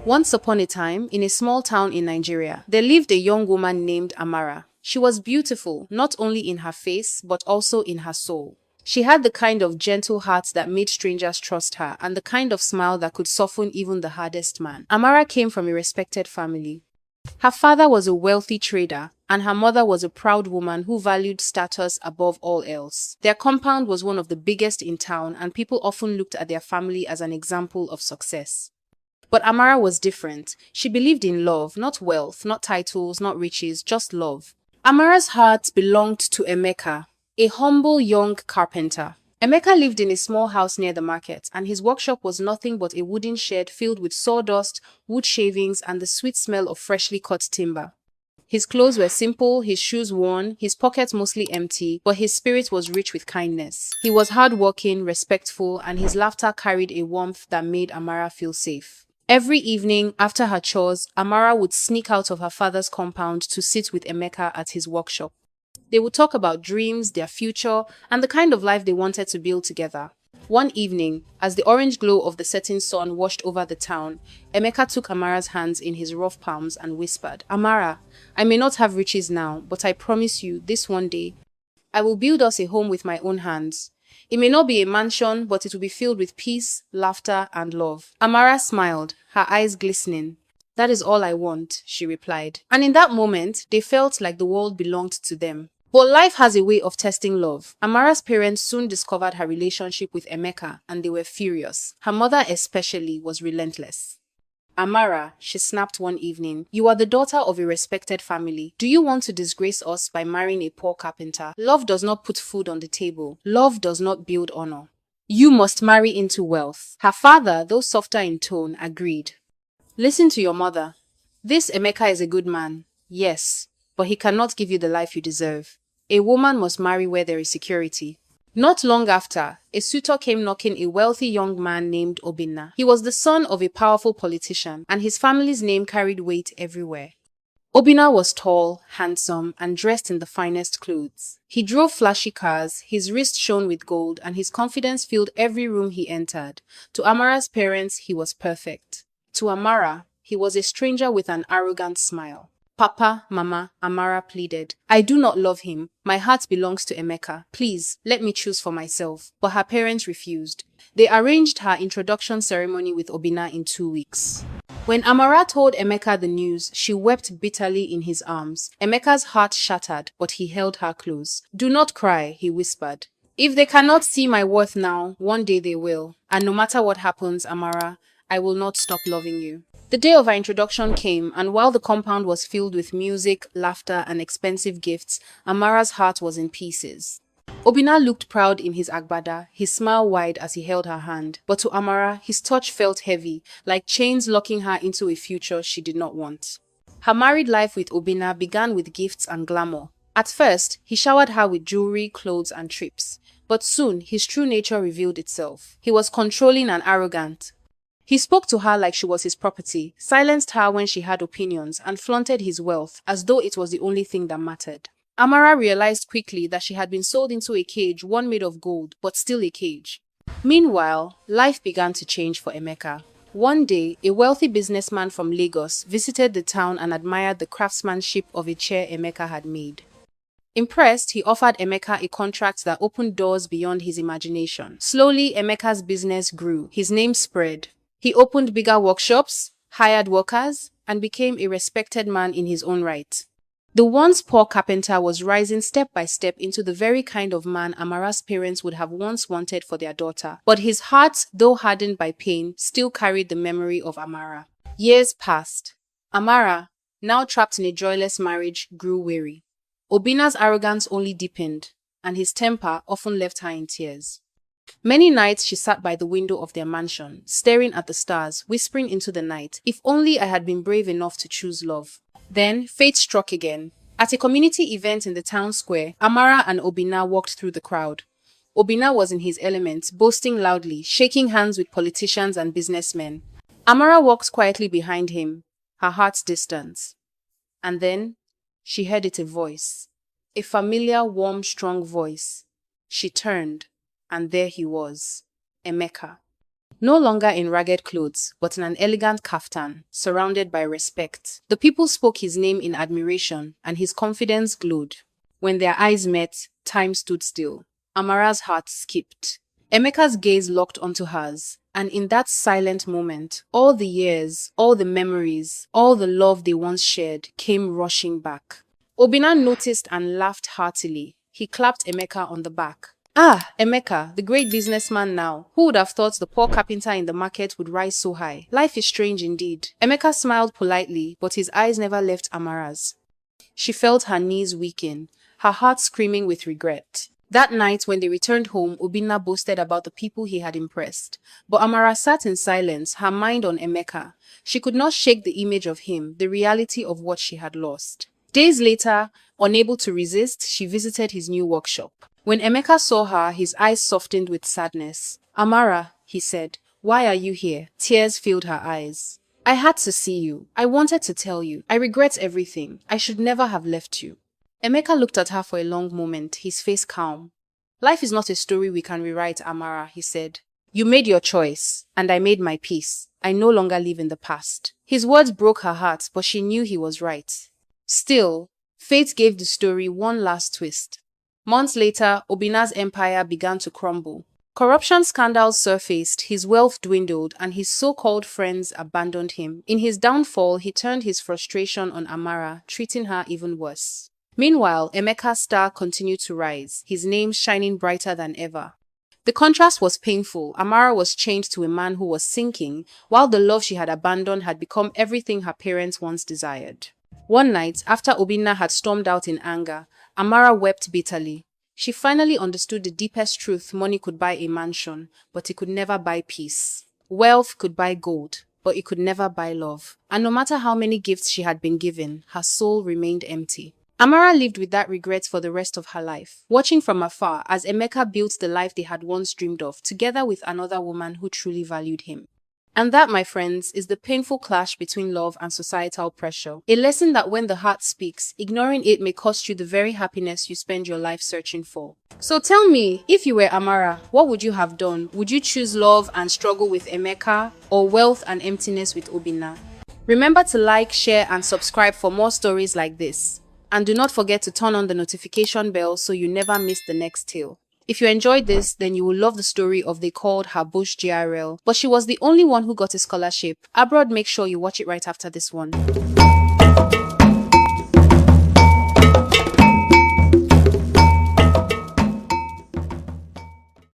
Once upon a time, in a small town in Nigeria, there lived a young woman named Amara. She was beautiful, not only in her face, but also in her soul. She had the kind of gentle heart that made strangers trust her, and the kind of smile that could soften even the hardest man. Amara came from a respected family. Her father was a wealthy trader, and her mother was a proud woman who valued status above all else. Their compound was one of the biggest in town, and people often looked at their family as an example of success. But Amara was different. She believed in love, not wealth, not titles, not riches, just love. Amara's heart belonged to Emeka, a humble young carpenter. Emeka lived in a small house near the market, and his workshop was nothing but a wooden shed filled with sawdust, wood shavings, and the sweet smell of freshly cut timber. His clothes were simple, his shoes worn, his pockets mostly empty, but his spirit was rich with kindness. He was hardworking, respectful, and his laughter carried a warmth that made Amara feel safe. Every evening, after her chores, Amara would sneak out of her father's compound to sit with Emeka at his workshop. They would talk about dreams, their future, and the kind of life they wanted to build together. One evening, as the orange glow of the setting sun washed over the town, Emeka took Amara's hands in his rough palms and whispered, "Amara, I may not have riches now, but I promise you, this one day, I will build us a home with my own hands. It may not be a mansion, but it will be filled with peace, laughter, and love." Amara smiled, her eyes glistening. "That is all I want," she replied. And in that moment, they felt like the world belonged to them. But life has a way of testing love. Amara's parents soon discovered her relationship with Emeka, and they were furious. Her mother especially was relentless. "Amara," she snapped one evening, "you are the daughter of a respected family. Do you want to disgrace us by marrying a poor carpenter? Love does not put food on the table. Love does not build honor. You must marry into wealth." Her father, though softer in tone, agreed. "Listen to your mother. This Emeka is a good man, yes, but he cannot give you the life you deserve. A woman must marry where there is security." Not long after, a suitor came knocking, a wealthy young man named Obinna. He was the son of a powerful politician, and his family's name carried weight everywhere. Obinna was tall, handsome, and dressed in the finest clothes. He drove flashy cars, his wrist shone with gold, and his confidence filled every room he entered. To Amara's parents, he was perfect. To Amara, he was a stranger with an arrogant smile. "Papa, Mama," Amara pleaded, "I do not love him. My heart belongs to Emeka. Please, let me choose for myself." But her parents refused. They arranged her introduction ceremony with Obinna in 2 weeks. When Amara told Emeka the news, she wept bitterly in his arms. Emeka's heart shattered, but he held her close. "Do not cry," he whispered. "If they cannot see my worth now, one day they will. And no matter what happens, Amara, I will not stop loving you." The day of our introduction came, and while the compound was filled with music, laughter, and expensive gifts, Amara's heart was in pieces. Obinna looked proud in his agbada, his smile wide as he held her hand. But to Amara, his touch felt heavy, like chains locking her into a future she did not want. Her married life with Obinna began with gifts and glamour. At first, he showered her with jewelry, clothes, and trips. But soon, his true nature revealed itself. He was controlling and arrogant. He spoke to her like she was his property, silenced her when she had opinions, and flaunted his wealth as though it was the only thing that mattered. Amara realized quickly that she had been sold into a cage, one made of gold, but still a cage. Meanwhile, life began to change for Emeka. One day, a wealthy businessman from Lagos visited the town and admired the craftsmanship of a chair Emeka had made. Impressed, he offered Emeka a contract that opened doors beyond his imagination. Slowly, Emeka's business grew. His name spread. He opened bigger workshops, hired workers, and became a respected man in his own right. The once poor carpenter was rising step by step into the very kind of man Amara's parents would have once wanted for their daughter. But his heart, though hardened by pain, still carried the memory of Amara. Years passed. Amara, now trapped in a joyless marriage, grew weary. Obinna's arrogance only deepened, and his temper often left her in tears. Many nights she sat by the window of their mansion, staring at the stars, whispering into the night, "If only I had been brave enough to choose love." Then fate struck again. At a community event in the town square, Amara and Obinna walked through the crowd. Obinna was in his element, boasting loudly, shaking hands with politicians and businessmen. Amara walked quietly behind him, her heart distant. And then she heard it, a voice. A familiar, warm, strong voice. She turned. And there he was, Emeka. No longer in ragged clothes, but in an elegant kaftan, surrounded by respect. The people spoke his name in admiration, and his confidence glowed. When their eyes met, time stood still. Amara's heart skipped. Emeka's gaze locked onto hers, and in that silent moment, all the years, all the memories, all the love they once shared came rushing back. Obinna noticed and laughed heartily. He clapped Emeka on the back. Ah, Emeka, the great businessman now. Who would have thought the poor carpenter in the market would rise so high? Life is strange indeed. Emeka smiled politely, but his eyes never left Amara's. She felt her knees weaken, her heart screaming with regret. That night, when they returned home, Obinna boasted about the people he had impressed. But Amara sat in silence, her mind on Emeka. She could not shake the image of him, the reality of what she had lost. Days later, unable to resist, she visited his new workshop. When Emeka saw her, his eyes softened with sadness. "Amara," he said, "why are you here?" Tears filled her eyes. "I had to see you. I wanted to tell you. I regret everything. I should never have left you." Emeka looked at her for a long moment, his face calm. "Life is not a story we can rewrite, Amara," he said. "You made your choice, and I made my peace. I no longer live in the past." His words broke her heart, but she knew he was right. Still, fate gave the story one last twist. Months later, Obinna's empire began to crumble. Corruption scandals surfaced, his wealth dwindled, and his so-called friends abandoned him. In his downfall, he turned his frustration on Amara, treating her even worse. Meanwhile, Emeka's star continued to rise, his name shining brighter than ever. The contrast was painful. Amara was chained to a man who was sinking, while the love she had abandoned had become everything her parents once desired. One night, after Obinna had stormed out in anger, Amara wept bitterly. She finally understood the deepest truth: money could buy a mansion, but it could never buy peace. Wealth could buy gold, but it could never buy love. And no matter how many gifts she had been given, her soul remained empty. Amara lived with that regret for the rest of her life, watching from afar as Emeka built the life they had once dreamed of, together with another woman who truly valued him. And that, my friends, is the painful clash between love and societal pressure. A lesson that when the heart speaks, ignoring it may cost you the very happiness you spend your life searching for. So tell me, if you were Amara, what would you have done? Would you choose love and struggle with Emeka, or wealth and emptiness with Obinna? Remember to like, share, and subscribe for more stories like this. And do not forget to turn on the notification bell so you never miss the next tale. If you enjoyed this, then you will love the story of They Called Her Bush GRL, but she was the only one who got a scholarship. Abroad, make sure you watch it right after this one.